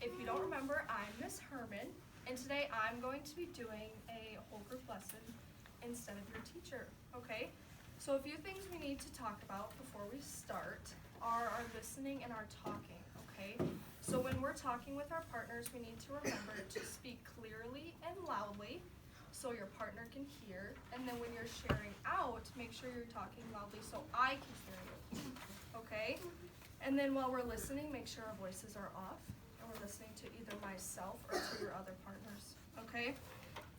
If you don't remember, I'm Miss Herman, and today I'm going to be doing a whole group lesson instead of your teacher, okay? So a few things we need to talk about before we start are our listening and our talking, okay? So when we're talking with our partners, we need to remember to speak clearly and loudly so your partner can hear, and then when you're sharing out, make sure you're talking loudly so I can hear you, okay? And then while we're listening, make sure our voices are off and we're listening to either myself or to your other partners, okay?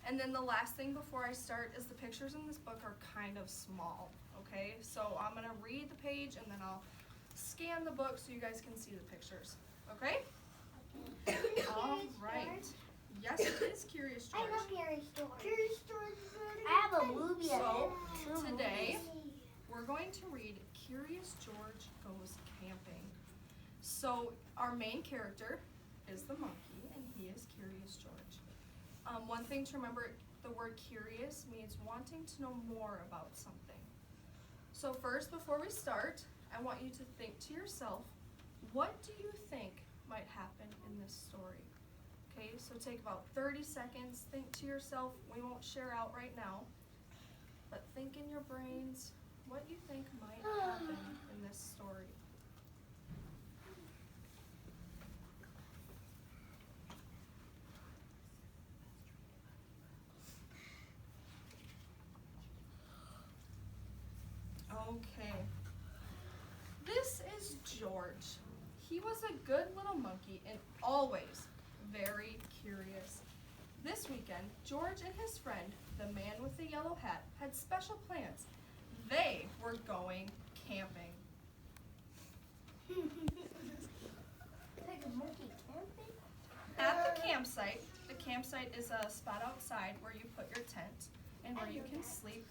And then the last thing before I start is the pictures in this book are kind of small, okay? So I'm gonna read the page and then I'll scan the book so you guys can see the pictures, okay? All right. Yes, it is Curious George. I love Curious George. Curious George. I have a movie So of it. today we're going to read Curious George Goes Camping. So our main character is the monkey and he is Curious George. One thing to remember, the word curious means wanting to know more about something. So first, before we start, I want you to think to yourself, what do you think might happen in this story? Okay, so take about 30 seconds, think to yourself. We won't share out right now, but think in your brains what you think might happen in this story. Okay, this is George. He was a good little monkey and always very curious. This weekend, George and his friend, the man with the yellow hat, had special plans. They were going camping. Take a monkey camping? At the campsite is a spot outside where you put your tent and where you can sleep.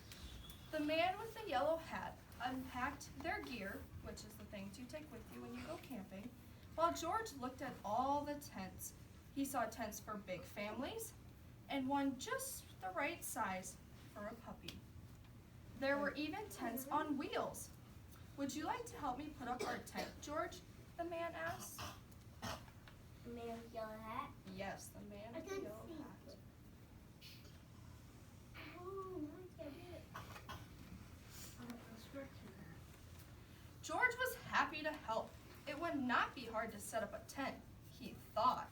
The man with the yellow hat unpacked their gear, which is the things you take with you when you go camping, while George looked at all the tents. He saw tents for big families and one just the right size for a puppy. There were even tents on wheels. Would you like to help me put up our tent, George? The man asked. The man with yellow hat? Yes, the man with the yellow hat. Oh, nice, I did it. George was happy to help. It would not be hard to set up a tent, he thought.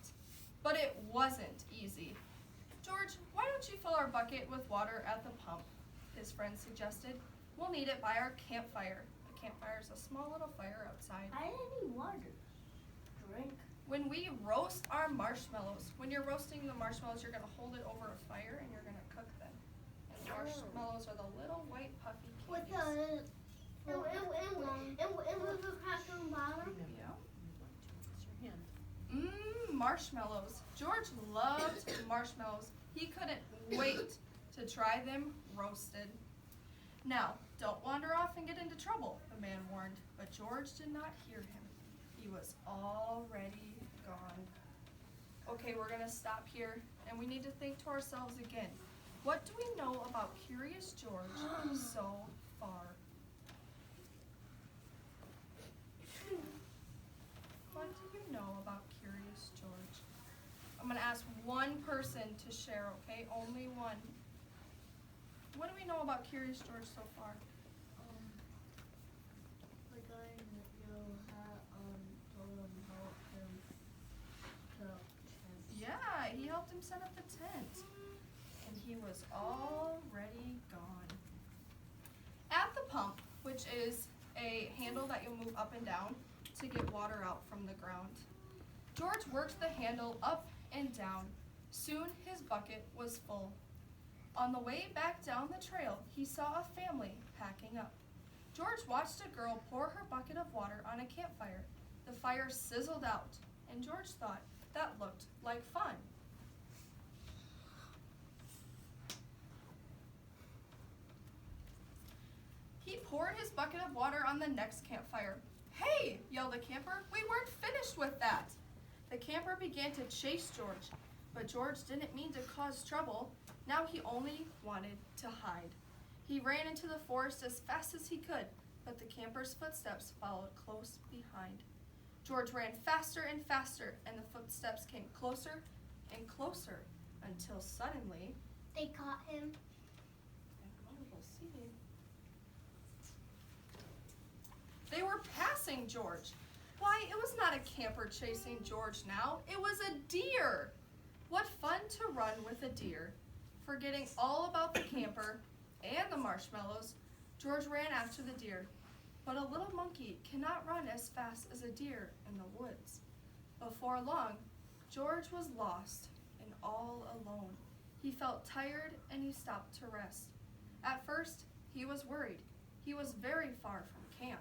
But it wasn't easy. George, why don't you fill our bucket with water at the pump? His friend suggested. We'll need it by our campfire. A campfire is a small little fire outside. I didn't need water. Drink. When we roast our marshmallows, when you're roasting the marshmallows, you're going to hold it over a fire and you're going to cook them. And the marshmallows are the little white puffy With candies. and with the cracker and bottom? Yeah. Marshmallows. George loved marshmallows. He couldn't wait to try them roasted. Now, don't wander off and get into trouble, the man warned, but George did not hear him. He was already gone. Okay, we're going to stop here, and we need to think to ourselves again. What do we know about Curious George so far? What do you know about Curious George? I'm going to ask one person to share, okay? Only one. What do we know about Curious George so far? The guy in the yellow hat told him help him set up tent. Yeah, he helped him set up the tent. And he was already gone. At the pump, which is a handle that you'll move up and down to get water out from the ground, George worked the handle up and down. Soon his bucket was full. On the way back down the trail, he saw a family packing up. George watched a girl pour her bucket of water on a campfire. The fire sizzled out, and George thought that looked like fun. He poured his bucket of water on the next campfire. Hey, yelled the camper, we weren't finished with that. The camper began to chase George, but George didn't mean to cause trouble. Now he only wanted to hide. He ran into the forest as fast as he could, but the camper's footsteps followed close behind. George ran faster and faster, and the footsteps came closer and closer until suddenly, They caught him. we'll see. They were passing George. Why, it was not a camper chasing George now. It was a deer. What fun to run with a deer. Forgetting all about the camper and the marshmallows, George ran after the deer. But a little monkey cannot run as fast as a deer in the woods. Before long, George was lost and all alone. He felt tired and he stopped to rest. At first, he was worried. He was very far from camp.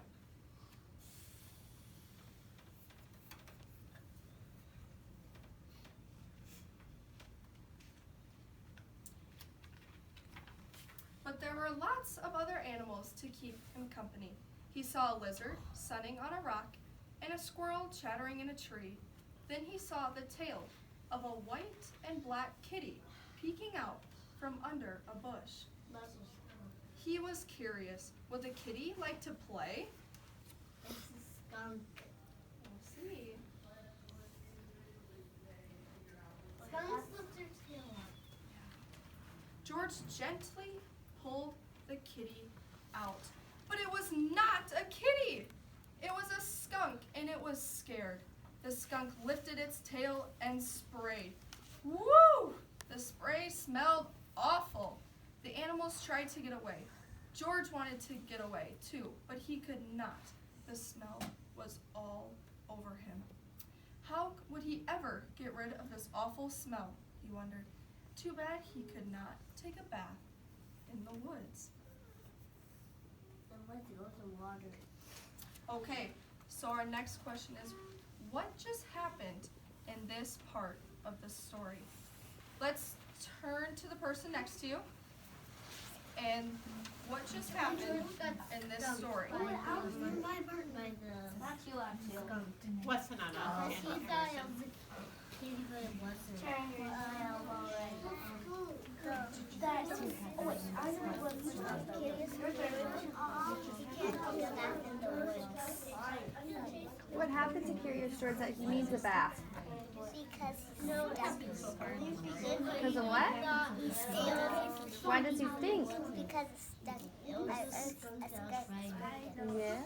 But there were lots of other animals to keep him company. He saw a lizard sunning on a rock and a squirrel chattering in a tree. Then he saw the tail of a white and black kitty peeking out from under a bush. He was curious. Would the kitty like to play? It's a skunk. We'll see. Skunks lift their tail up. George gently pulled the kitty out. But it was not a kitty! It was a skunk, and it was scared. The skunk lifted its tail and sprayed. Woo! The spray smelled awful. The animals tried to get away. George wanted to get away too, but he could not. The smell was all over him. How would he ever get rid of this awful smell, he wondered. Too bad he could not take a bath in the woods. Let's go to water. Okay, so our next question is, what just happened in this part of the story? Let's turn to the person next to you. And what just happened in this story? What's another? He thought it was a kitty, but it wasn't. What happened to Curious George that he needs a bath? Because of what? Why does he stink? Because it's Yeah.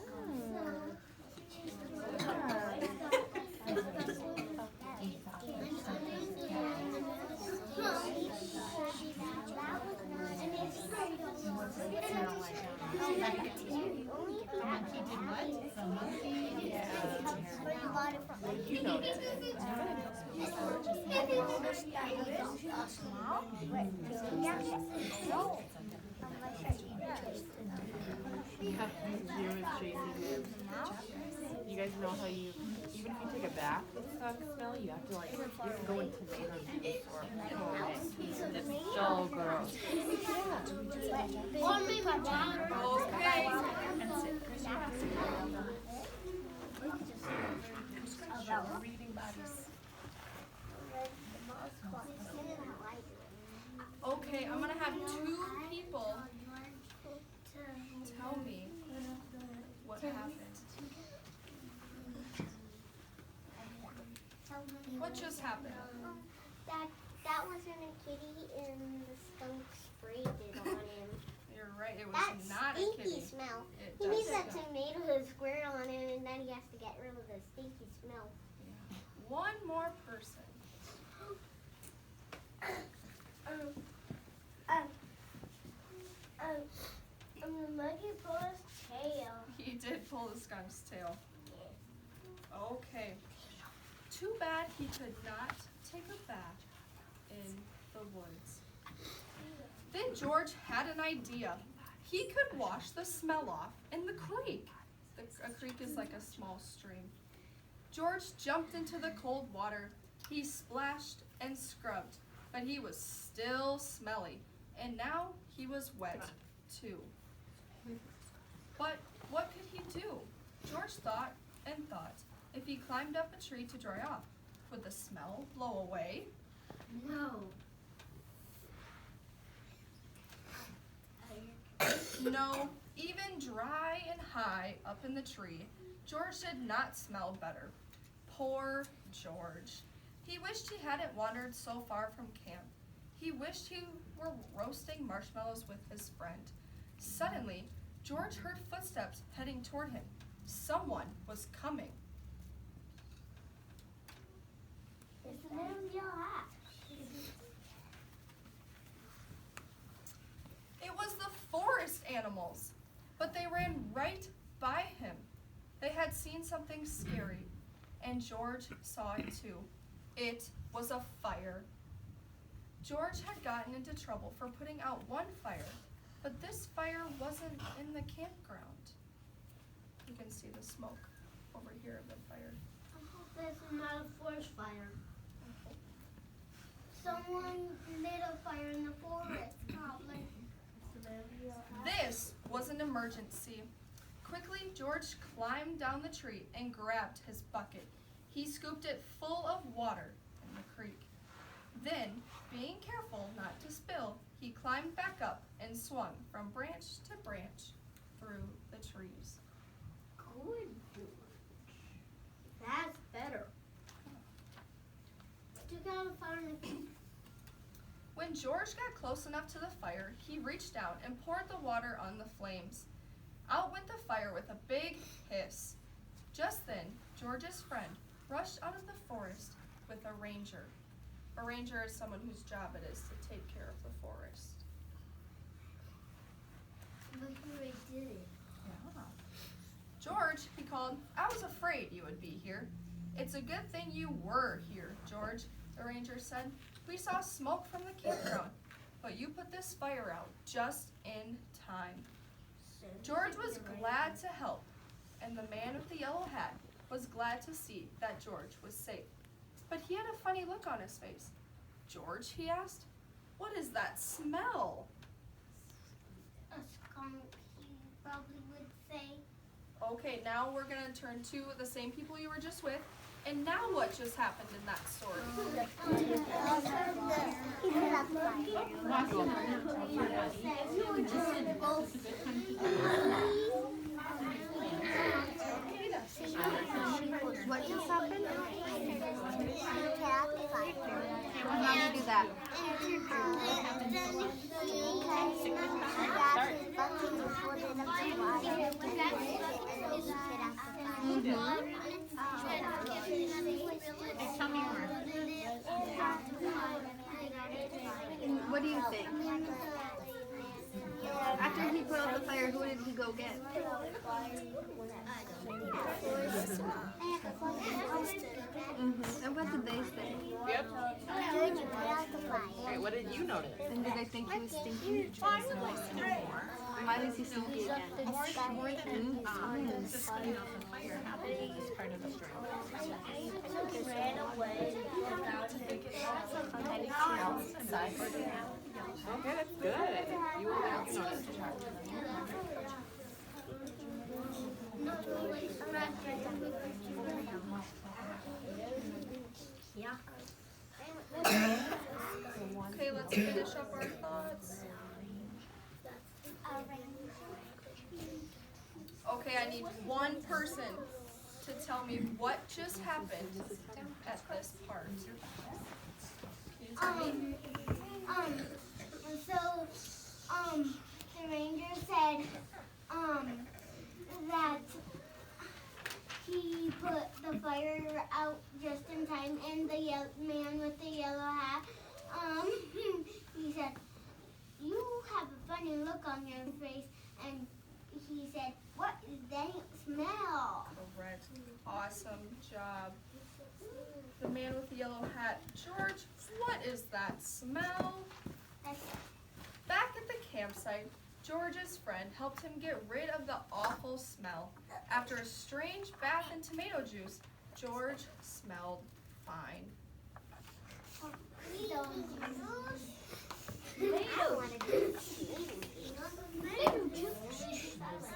You guys know how you, even if you take a bath with skunk smell, you have to like, you have to go in tomato juice or it's so gross. Or maybe water. Okay. Okay, I'm gonna have two people tell me what happened. What just happened? That wasn't a kitty, and the skunk sprayed it on him. You're right, it was That's not a stinky kitty. smell. It He does needs that smell. tomato squirt on him, and then he has to get rid of the stinky smell. One more person. The monkey pulled his tail. He did pull the skunk's tail. Okay. Too bad he could not take a bath in the woods. Then George had an idea. He could wash the smell off in the creek. A creek is like a small stream. George jumped into the cold water. He splashed and scrubbed, but he was still smelly, and now he was wet too. But what could he do? George thought and thought. If he climbed up a tree to dry off, would the smell blow away? No. No, even dry and high up in the tree, George did not smell better. Poor George. He wished he hadn't wandered so far from camp. He wished he were roasting marshmallows with his friend. Suddenly, George heard footsteps heading toward him. Someone was coming. It's the man with the yellow hat. It was the forest animals, but they ran right by him. They had seen something scary, and George saw it too. It was a fire. George had gotten into trouble for putting out one fire, but this fire wasn't in the campground. You can see the smoke over here of the fire. I hope this is not a forest fire. Someone lit a fire in the forest, probably. It's the man with the yellow hat. This was an emergency. Quickly, George climbed down the tree and grabbed his bucket. He scooped it full of water in the creek. Then, being careful not to spill, he climbed back up and swung from branch to branch through the trees. Good George. That's better. Took out a fire in the When George got close enough to the fire, he reached out and poured the water on the flames. Out went the fire with a big hiss. Just then, George's friend rushed out of the forest with a ranger. A ranger is someone whose job it is to take care of the forest. Look who I did it. George, he called, I was afraid you would be here. It's a good thing you were here, George, the ranger said. We saw smoke from the campground, but you put this fire out just in time. George was glad to help, and the man with the yellow hat was glad to see that George was safe. But he had a funny look on his face. George, he asked, what is that smell? A skunk, he probably would say. Okay, now we're gonna turn to the same people you were just with. And now what just happened in that story? What just happened? How do you do that? Tell me more. What do you think? After he put out the fire, who did he go get? And what did they say? Yep. Wait, what did you notice? And did they think he was stinky? Why was he stinky again? More than just putting out the fire happening is part of the story. Ran away without Okay, that's good. You will let me know to talk to them. Okay, let's finish up our thoughts. Okay, I need one person to tell me what just happened at this part. Can you tell me? The ranger said, that he put the fire out just in time, and the man with the yellow hat, he said, you have a funny look on your face, and he said, what is that smell? Correct. Awesome job. The man with the yellow hat. George, what is that smell? Back at the campsite, George's friend helped him get rid of the awful smell. After a strange bath in tomato juice, George smelled fine.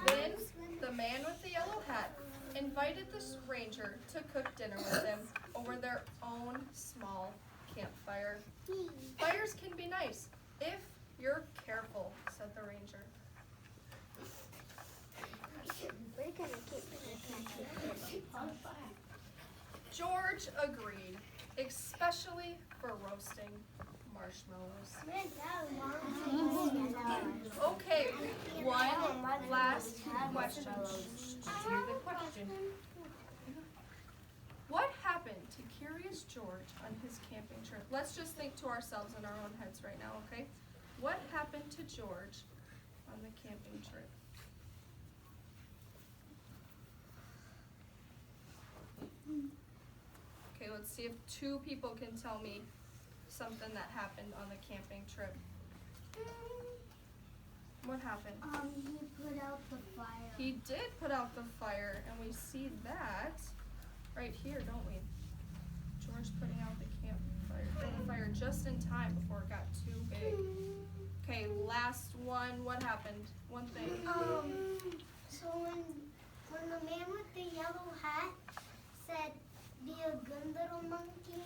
Then, the man with the yellow hat invited the ranger to cook dinner with him over their own small campfire. Fires can be nice if you're careful, said the ranger. George George agreed, especially for roasting marshmallows. Okay, one last question. Here's the question. What happened to Curious George on his camping trip? Let's just think to ourselves in our own heads right now, okay? What happened to George on the camping trip? Okay, let's see if two people can tell me something that happened on the camping trip. What happened? He put out the fire. He did put out the fire, and we see that right here, don't we? George putting out the fire just in time before it got too big. Okay, last one. What happened? One thing. So when the man with the yellow hat said, "Be a good little monkey,"